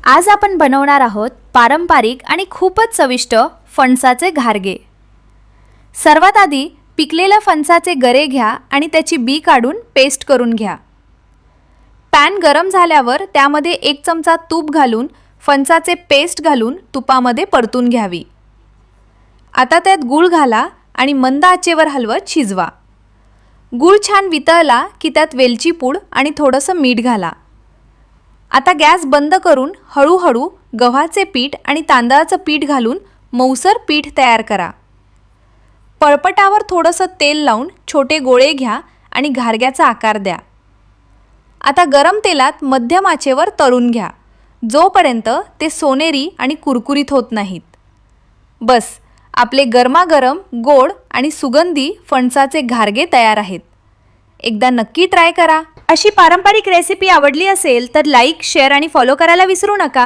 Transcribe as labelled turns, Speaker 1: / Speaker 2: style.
Speaker 1: आज आपण बनवणार आहोत पारंपरिक आणि खूपच चविष्ट फणसाचे घारगे। सर्वात आधी पिकलेल्या फणसाचे गरे घ्या आणि त्याची बी काढून पेस्ट करून घ्या। पॅन गरम झाल्यावर त्यामध्ये 1 चमचा तूप घालून फणसाचे पेस्ट घालून तुपामध्ये परतून घ्यावी। आता त्यात गूळ घाला आणि मंद आचेवर हलवत शिजवा। गूळ छान वितळला की त्यात वेलची पूड आणि थोडंसं मीठ घाला। आता गॅस बंद करून हळूहळू गव्हाचे पीठ आणि तांदळाचं पीठ घालून मऊसर पीठ तयार करा। पळपटावर थोडंसं तेल लावून छोटे गोळे घ्या आणि घारग्याचा आकार द्या। आता गरम तेलात मध्यम आचेवर तळून घ्या जोपर्यंत ते सोनेरी आणि कुरकुरीत होत नाहीत। बस, आपले गरमागरम गोड आणि सुगंधी फणसाचे घारगे तयार आहेत। एकदा नक्की ट्राय करा। अशी पारंपरिक रेसिपी आवडली असेल तर लाईक, शेअर आणि फॉलो करायला विसरू नका।